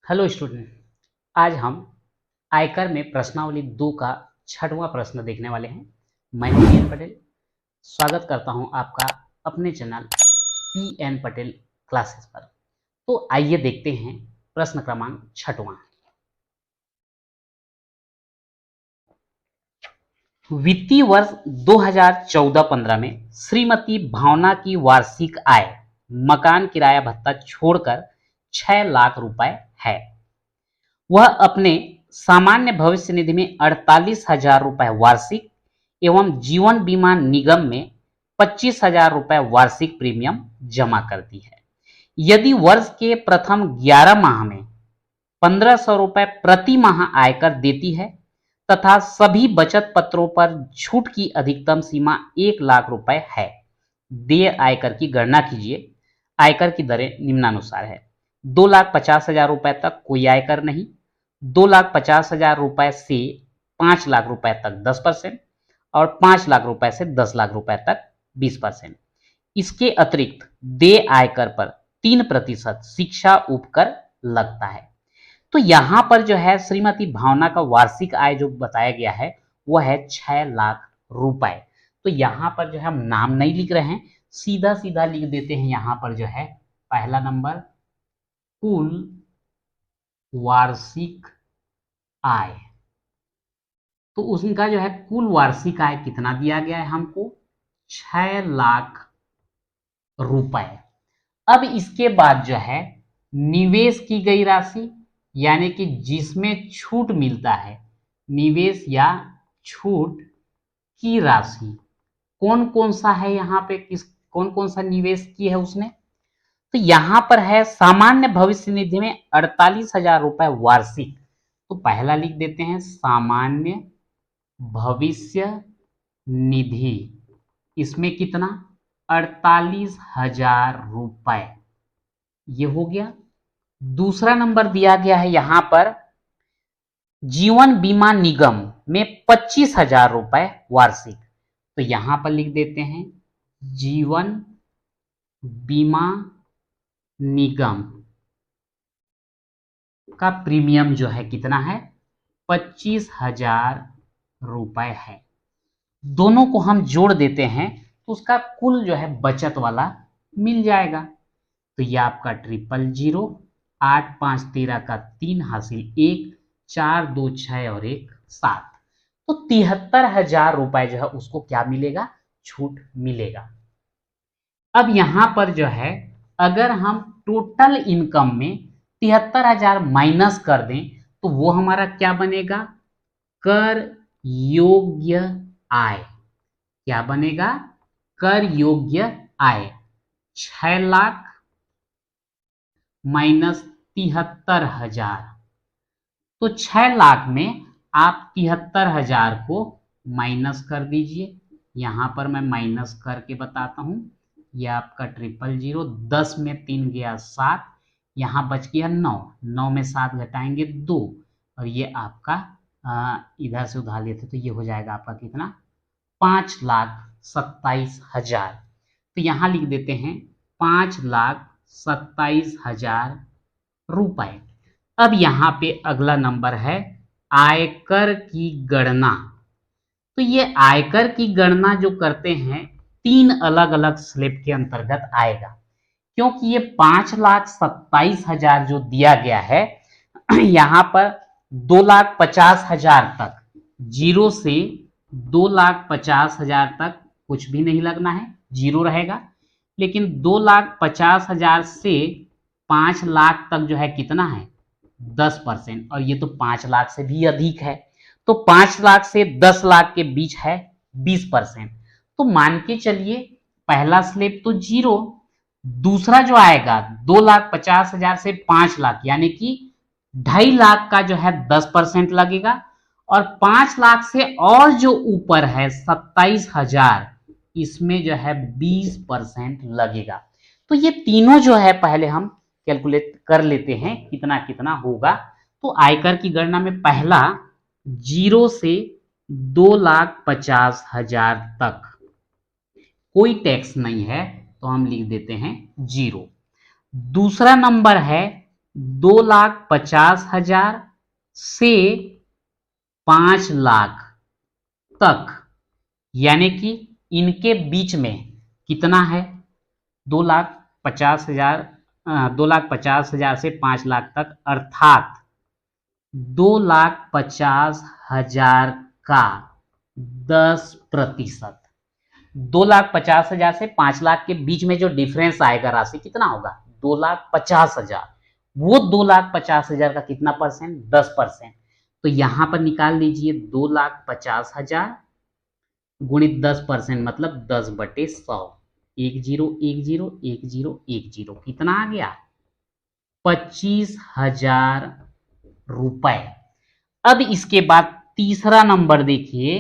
Hello student. आज हम आयकर में प्रश्नावली 2 का 6वां प्रश्न देखने वाले हैं। मैं हूं पी एन पटेल। स्वागत करता हूं आपका अपने channel P N Patel classes पर। तो आइए देखते हैं प्रश्न क्रमांक 6वां। वित्तीय वर्ष 2014-15 में श्रीमती भावना की वार्षिक आय मकान किराया भत्ता छोड़कर 6 लाख रुपए है। वह अपने सामान्य भविष्य निधि में 48,000 रुपए वार्षिक एवं जीवन बीमा निगम में 25,000 रुपए वार्षिक प्रीमियम जमा करती है। यदि वर्ष के प्रथम 11 माह में 1,500 रुपए प्रति माह आयकर देती है तथा सभी बचत पत्रों पर छूट की अधिकतम सीमा 1 लाख रुपए है। देय आयकर की गणना कीजिए। आयकर की दरें निम्नानुसार है। 2,50,000 रुपए तक कोई आयकर नहीं, 2,50,000 रुपए से 5 लाख रुपए तक 10% और 5 लाख रुपए से 10 लाख रुपए तक 20%। इसके अतिरिक्त देय आयकर पर 3% शिक्षा उपकर लगता है। तो यहां पर जो है श्रीमती भावना का वार्षिक आय जो बताया गया है वह है 6 लाख रुपए। तो यहां पर जो है हम नाम नहीं लिख रहे हैं, सीधा सीधा लिख देते हैं। यहां पर जो है पहला नंबर कुल वार्षिक आय। तो उनका जो है कुल वार्षिक आय कितना दिया गया है हमको? 6 लाख रुपए। अब इसके बाद जो है निवेश की गई राशि यानी कि जिसमें छूट मिलता है, निवेश या छूट की राशि कौन कौन सा है यहाँ पे, कौन कौन सा निवेश की है उसने? तो यहां पर है सामान्य भविष्य निधि में 48,000 रुपए वार्षिक। तो पहला लिख देते हैं सामान्य भविष्य निधि, इसमें कितना? 48,000 रुपए, ये हो गया। दूसरा नंबर दिया गया है यहां पर जीवन बीमा निगम में 25,000 रुपए वार्षिक। तो यहां पर लिख देते हैं जीवन बीमा निगम का प्रीमियम जो है कितना है? 25,000 रुपए है। दोनों को हम जोड़ देते हैं तो उसका कुल जो है बचत वाला मिल जाएगा। तो ये आपका 000, 8 5 13 का 3 हासिल 1, 4 2 6 और 1 7। तो 73,000 रुपए जो है उसको क्या मिलेगा? छूट मिलेगा। अब यहां पर जो है अगर हम टोटल इनकम में 73,000 माइनस कर दें तो वो हमारा क्या बनेगा? कर योग्य आय। क्या बनेगा? कर योग्य आय। 6 लाख माइनस 73,000। तो 6 लाख में आप 73,000 को माइनस कर दीजिए। यहां पर मैं माइनस करके बताता हूं। यह आपका 000, 10 में 3 गया 7, यहां बच गया 9, 9 में 7 घटाएंगे 2 और ये आपका इधर से उधार लेते तो ये हो जाएगा आपका कितना? 5,27,000। तो यहां लिख देते हैं 5,27,000 रुपए। अब यहां पे अगला नंबर है आयकर की गणना। तो ये आयकर की गणना जो करते हैं 3 अलग अलग स्लैब के अंतर्गत आएगा, क्योंकि ये 5,27,000 जो दिया गया है यहां पर 2,50,000 तक, 0 से 2,50,000 तक कुछ भी नहीं लगना है, 0 रहेगा। लेकिन 2,50,000 से 5 लाख तक जो है कितना है? 10%। और ये तो 5 लाख से भी अधिक है। तो 5 लाख से 10 लाख के बीच है 20%। तो मान के चलिए पहला स्लैब तो 0, दूसरा जो आएगा 2,50,000 से 5 लाख यानी कि 2.5 लाख का जो है 10% लगेगा और 5 लाख से और जो ऊपर है 27,000, इसमें जो है 20% लगेगा। तो ये तीनों जो है पहले हम कैलकुलेट कर लेते हैं कितना कितना होगा। तो आयकर की गणना में पहला 0 से 2,50,000 तक कोई टैक्स नहीं है तो हम लिख देते हैं 0। दूसरा नंबर है 2,50,000 से 5 लाख तक, यानी कि इनके बीच में कितना है? 2,50,000 2,50,000 से 5 लाख तक, अर्थात 2,50,000 का 10%। 2,50,000 से 5 लाख के बीच में जो डिफरेंस आएगा राशि कितना होगा? 2,50,000। वो 2,50,000 का कितना परसेंट? 10%। तो यहां पर निकाल लीजिए 2,50,000 गुणित 10% मतलब 10/100। 10101010 कितना आ गया? 25,000 रुपए। अब इसके बाद तीसरा नंबर देखिए,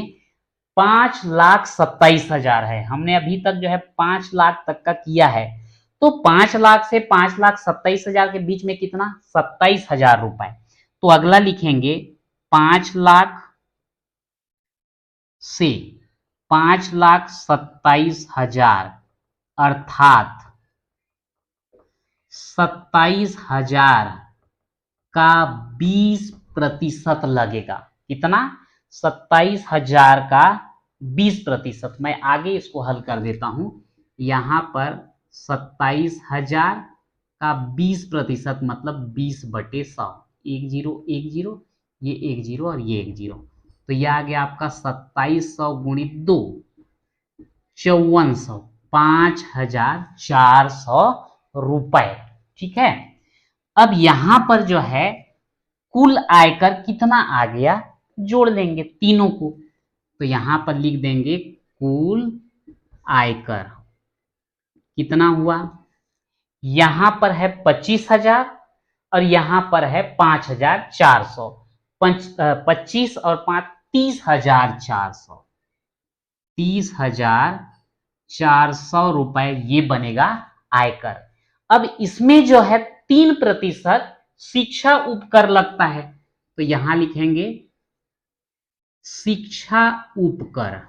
5,27,000 है। हमने अभी तक जो है 5 लाख तक का किया है, तो 5 लाख से 5,27,000 के बीच में कितना? 27,000 रुपए। तो अगला लिखेंगे 5 लाख से 5,27,000 अर्थात 27,000 का 20% लगेगा। कितना? 27,000 का 20%। मैं आगे इसको हल कर देता हूं। यहां पर 27,000 का 20% मतलब 20/100। 1010, ये 10 और ये 10, तो यह आ गया आपका 2700 गुणित 2, 5400, 5,400 रुपए। ठीक है। अब यहां पर जो है कुल आयकर कितना आ गया, जोड़ लेंगे तीनों को। तो यहां पर लिख देंगे कुल आयकर कितना हुआ? यहां पर है 25,000 और यहां पर है 5,400। 25 और 5 30,400। 30,400 रुपए ये बनेगा आयकर। अब इसमें जो है 3% शिक्षा उपकर लगता है, तो यहां लिखेंगे शिक्षा उपकर।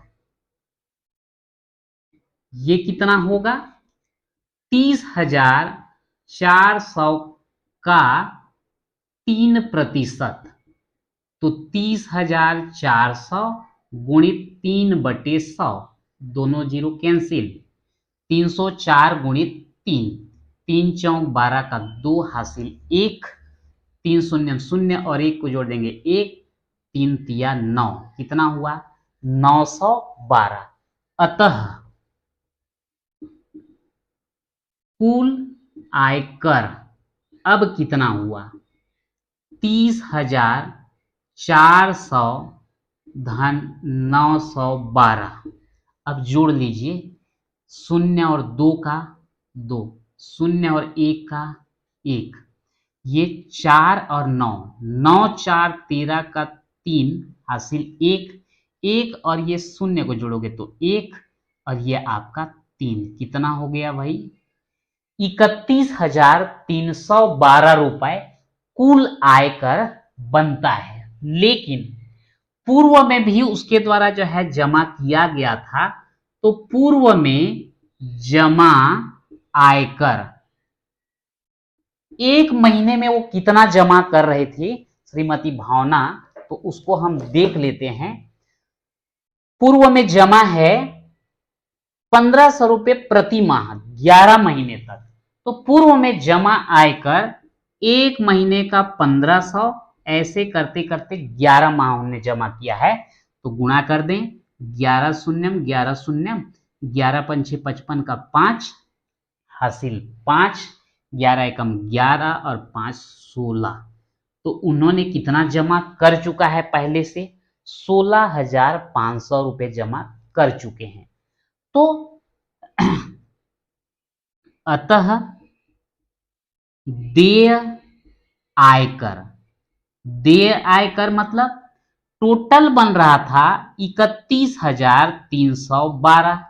ये कितना होगा? 30,400 का 3%, तो 30,400 गुणित 3/100, दोनों जीरो कैंसिल, 304 गुणित 3, 3 चौक 12 का 2 हासिल 1, 3 शून्य शून्य और 1 को जोड़ देंगे 1, 3 तिया 9, कितना हुआ? 912। अतः कुल आयकर अब कितना हुआ? 30,400 धन 912। अब जोड़ लीजिए, 0 और 2 का 2, 0 और 1 का 1, ये 4 और 9, 9 4 13 का 3 हासिल 1, 1 और ये 0 को जोड़ोगे तो 1 और ये आपका 3, कितना हो गया भाई? 31,312 रुपए कुल आयकर बनता है। लेकिन पूर्व में भी उसके द्वारा जो है जमा किया गया था, तो पूर्व में जमा आयकर एक महीने में वो कितना जमा कर रहे थे श्रीमती भावना, तो उसको हम देख लेते हैं। पूर्व में जमा है 1,500 रुपए प्रति माह 11 महीने तक। तो पूर्व में जमा आयकर एक महीने का 1,500, ऐसे करते करते 11 माह उन्होंने जमा किया है। तो गुणा कर दें, 11 शून्यम 11 शून्यम, 11 पंछे 55 का 5 हासिल 5, 11 एकम 11 और 5 16। तो उन्होंने कितना जमा कर चुका है? पहले से 16,500 रुपए जमा कर चुके हैं। तो अतः देय आयकर, देय आयकर मतलब टोटल बन रहा था 31,312,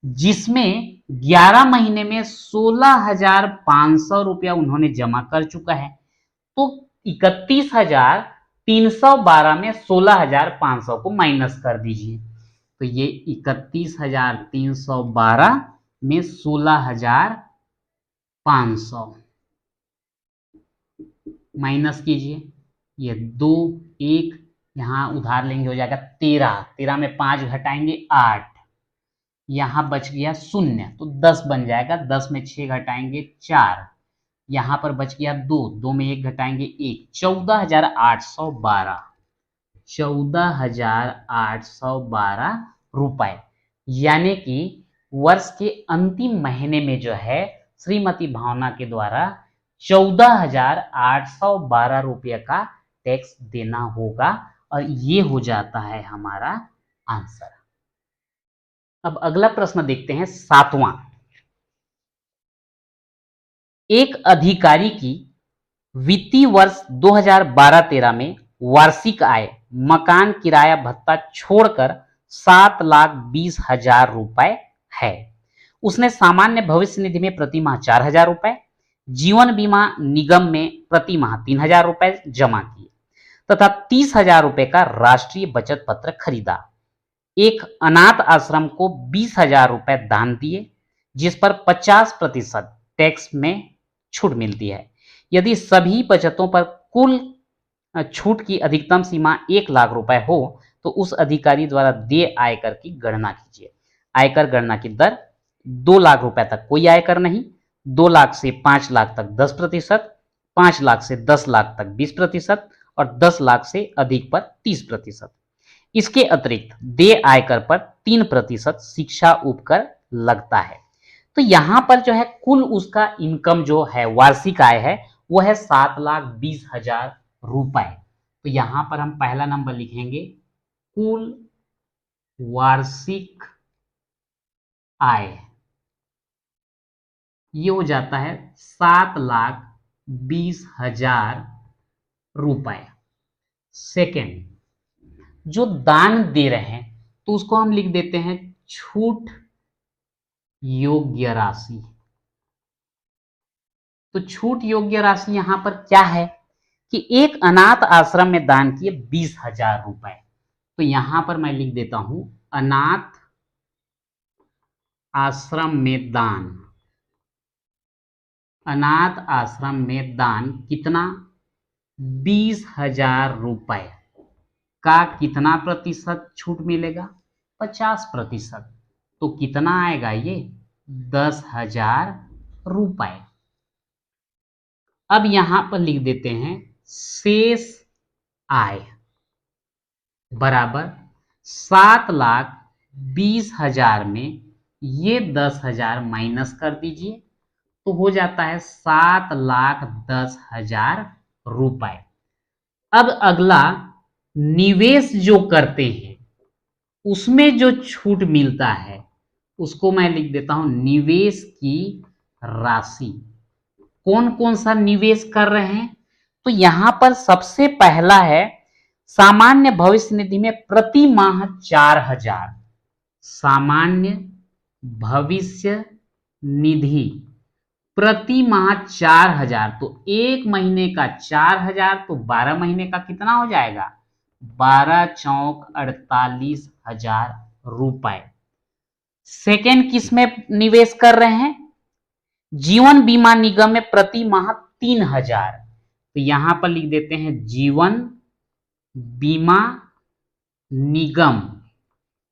जिसमें 11 महीने में 16,500 रुपया उन्होंने जमा कर चुका है। तो 31,312 में 16,500 को माइनस कर दीजिए, तो ये 31,312 में 16,500, माइनस कीजिए, ये 2 1 यहाँ उधार लेंगे, हो जाएगा 13, 13 में 5 घटाएंगे 8, यहाँ बच गया 0 तो 10 बन जाएगा, 10 में 6 घटाएंगे 4, यहाँ पर बच गया 2, 2 में 1 घटाएंगे 1, 14,812, 14,812 रुपए। यानी कि वर्ष के अंतिम महीने में जो है श्रीमती भावना के द्वारा 14,812 रुपये का टैक्स देना होगा और ये हो जाता है हमारा आंसर। अब अगला प्रश्न देखते हैं 7वां। एक अधिकारी की वित्तीय वर्ष 2012-13 में वार्षिक आय मकान किराया भत्ता छोड़कर 7,20,000 रुपए है। उसने सामान्य भविष्य निधि में प्रति माह 4,000 रुपए, जीवन बीमा निगम में प्रति माह 3,000 रुपए जमा किए तथा 30,000 रुपए का राष्ट्रीय बचत पत्र खरीदा। एक अनाथ आश्रम को 20,000 रुपए दान दिए जिस पर 50% टैक्स में छूट मिलती है। यदि सभी बचतों पर कुल छूट की अधिकतम सीमा 1 लाख रुपए हो तो उस अधिकारी द्वारा देय आयकर की गणना कीजिए। आयकर गणना की दर 2 लाख रुपए तक कोई आयकर नहीं, 2 लाख से 5 लाख तक 10%, 5 लाख से 10 लाख तक 20% और 10 लाख से अधिक पर 30%। इसके अतिरिक्त देय आयकर पर 3% शिक्षा उपकर लगता है। तो यहां पर जो है कुल उसका इनकम जो है वार्षिक आय है वो है 7,20,000 रुपए। तो यहां पर हम पहला नंबर लिखेंगे कुल वार्षिक आय, ये हो जाता है 7,20,000 रुपए। सेकेंड, जो दान दे रहे हैं तो उसको हम लिख देते हैं छूट योग्य राशि। तो छूट योग्य राशि यहां पर क्या है कि एक अनाथ आश्रम में दान किए 20,000 रुपए। तो यहां पर मैं लिख देता हूं अनाथ आश्रम में दान, अनाथ आश्रम में दान कितना 20,000 रुपए का कितना प्रतिशत छूट मिलेगा 50%। तो कितना आएगा ये 10,000 रुपए। अब यहां पर लिख देते हैं शेष आय बराबर 7,20,000 में ये 10,000 माइनस कर दीजिए तो हो जाता है 7,10,000 रुपए। अब अगला निवेश जो करते हैं उसमें जो छूट मिलता है उसको मैं लिख देता हूं निवेश की राशि। कौन कौन सा निवेश कर रहे हैं तो यहां पर सबसे पहला है सामान्य भविष्य निधि में प्रति माह 4,000, सामान्य भविष्य निधि प्रति माह 4,000। तो एक महीने का 4,000 तो 12 महीने का कितना हो जाएगा 12 चौक 48,000 रुपए। सेकेंड किस में निवेश कर रहे हैं जीवन बीमा निगम में प्रति माह 3,000। तो यहां पर लिख देते हैं जीवन बीमा निगम,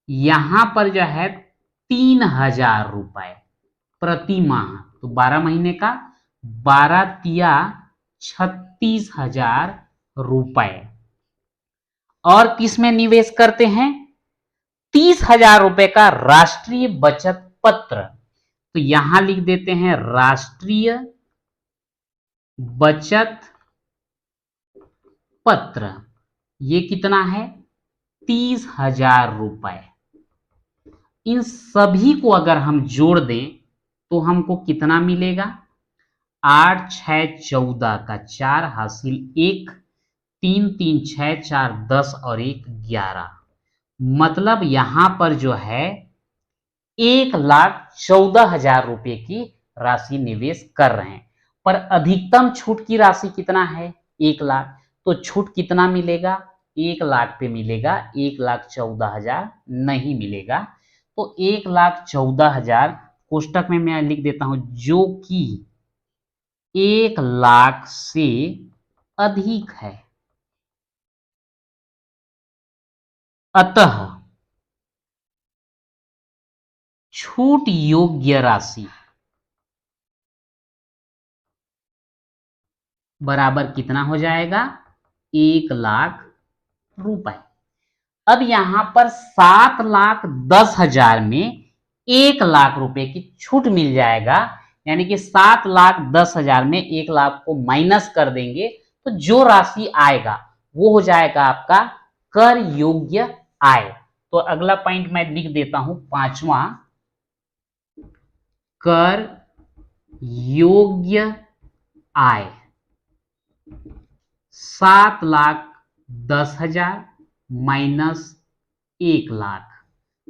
यहां पर जो है 3,000 रुपए प्रति माह। तो 12 महीने का 12 तिया 36,000 रुपए। और किस में निवेश करते हैं 30,000 रुपए का राष्ट्रीय बचत पत्र। तो यहां लिख देते हैं राष्ट्रीय बचत पत्र, ये कितना है 30,000 रुपए। इन सभी को अगर हम जोड़ दें तो हमको कितना मिलेगा 8 6 14 का 4 हासिल 1, 3 3 6 4 10 और 1 11। मतलब यहां पर जो है 1,14,000 रुपए की राशि निवेश कर रहे हैं पर अधिकतम छूट की राशि कितना है 1 लाख। तो छूट कितना मिलेगा 1 लाख पे मिलेगा, 1,14,000 नहीं मिलेगा। तो 1,14,000 कोष्टक में मैं लिख देता हूं जो कि 1 लाख से अधिक है। अतः छूट योग्य राशि बराबर कितना हो जाएगा? 1,00,000 रुपए। अब यहां पर 7,10,000 में 1,00,000 रुपए की छूट मिल जाएगा, यानी कि 7,10,000 में 1,00,000 को माइनस कर देंगे तो जो राशि आएगा वो हो जाएगा आपका कर योग्य आय। तो अगला पॉइंट मैं लिख देता हूं, पांचवा, कर योग्य आय 7,10,000 माइनस 1,00,000,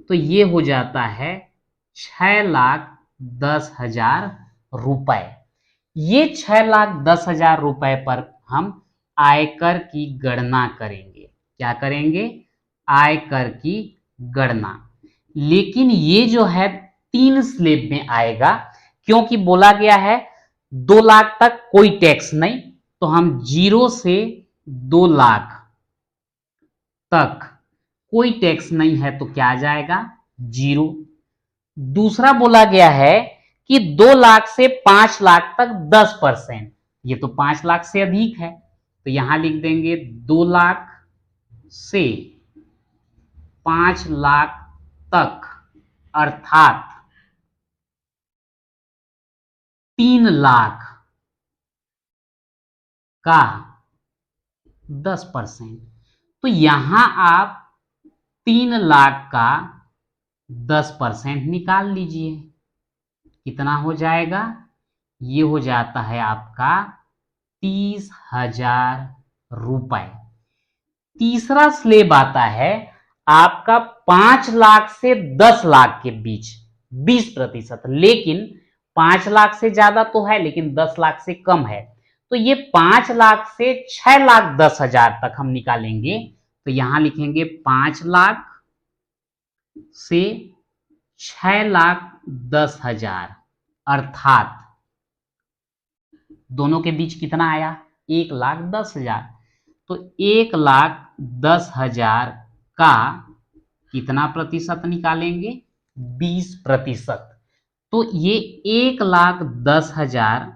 तो ये हो जाता है 6,10,000 रुपए। ये 6,10,000 रुपए पर हम आयकर की गणना करेंगे। क्या करेंगे? आयकर की गणना। लेकिन ये जो है 3 स्लैब में आएगा, क्योंकि बोला गया है 2,00,000 तक कोई टैक्स नहीं, तो हम 0 से 2,00,000 तक कोई टैक्स नहीं है तो क्या आ जाएगा? 0। दूसरा बोला गया है कि 2,00,000 से 5,00,000 तक 10%, ये तो 5,00,000 से अधिक है, तो यहां लिख देंगे 2,00,000 से 5,00,000 तक, अर्थात 3,00,000 का 10%। तो यहां आप 3,00,000 का 10% निकाल लीजिए, कितना हो जाएगा? ये हो जाता है आपका 30,000 रुपए। तीसरा स्लैब आता है आपका 5,00,000 से 10,00,000 के बीच 20%, लेकिन 5,00,000 से ज्यादा तो है लेकिन 10,00,000 से कम है, तो ये 5,00,000 से 6,10,000 तक हम निकालेंगे। तो यहां लिखेंगे 5,00,000 से 6,10,000, अर्थात दोनों के बीच कितना आया? 1,10,000। तो 1,10,000 का कितना प्रतिशत निकालेंगे? 20%। तो ये 1,10,000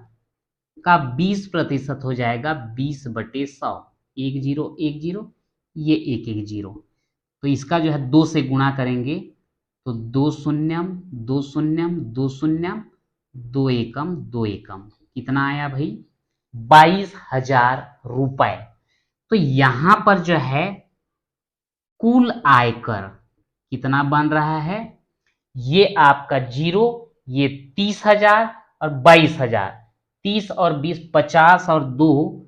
का 20% हो जाएगा 20/100। 1 0 1 0, ये 1 1 0, तो इसका जो है 2 से गुणा करेंगे तो 2 शून्यम 2 शून्यम 2 शून्यम 2 एकम 2 एकम, कितना आया भाई? 22,000 रुपए। तो यहां पर जो है कुल आयकर कितना बन रहा है? ये आपका 0, ये 30,000 और 22,000, 30 और 20 50 और 2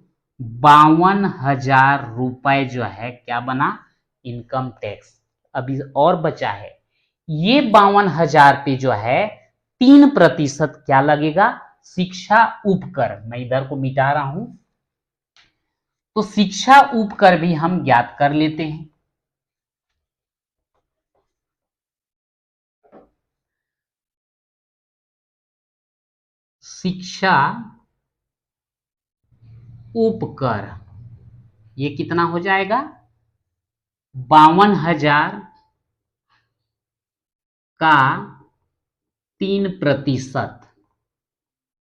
52,000 रुपए जो है क्या बना? Income tax. अभी और बचा है, ये 52,000 पे जो है 3% क्या लगेगा? शिक्षा उपकर। मैं इधर को मिटा रहा हूं, तो शिक्षा उपकर भी हम ज्ञात कर लेते हैं। शिक्षा उपकर ये कितना हो जाएगा? 52,000 का 3%,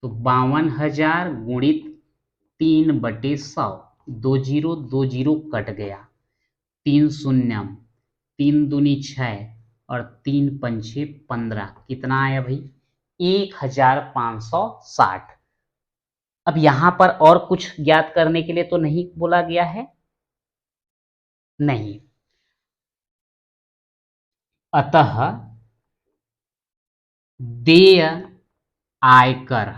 तो 52,000 गुणित 3/100, 2 0 2 0 कट गया, 3 शून्यम 3 दूनी 6 और 3 पंछे 15, कितना आया भाई? 1,560। अब यहां पर और कुछ ज्ञात करने के लिए तो नहीं बोला गया है? नहीं। अतः देय आयकर,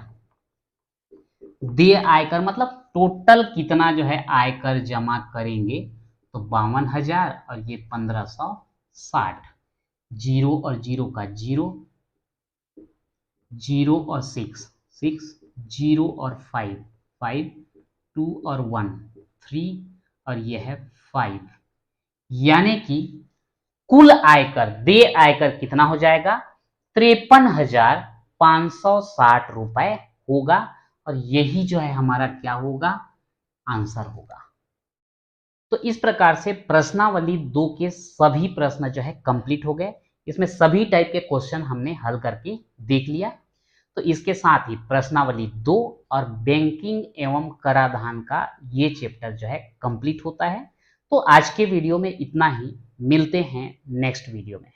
देय आयकर मतलब टोटल कितना जो है आयकर जमा करेंगे, तो 52,000 और ये 1,560, 0 और 0 का 0, 0 और 6 6, 0 और 5 5, 2 और 1 3 और ये है 5, यानी कि कुल आयकर देय आयकर कितना हो जाएगा? 53,560 रुपए होगा। और यही जो है हमारा क्या होगा? आंसर होगा। तो इस प्रकार से प्रश्नावली 2 के सभी प्रश्न जो है कंप्लीट हो गए। इसमें सभी टाइप के क्वेश्चन हमने हल करके देख लिया। तो इसके साथ ही प्रश्नावली 2 और बैंकिंग एवं कराधान का ये चैप्टर जो है कंप्लीट होता है। तो आज के वीडियो में इतना ही, मिलते हैं नेक्स्ट वीडियो में।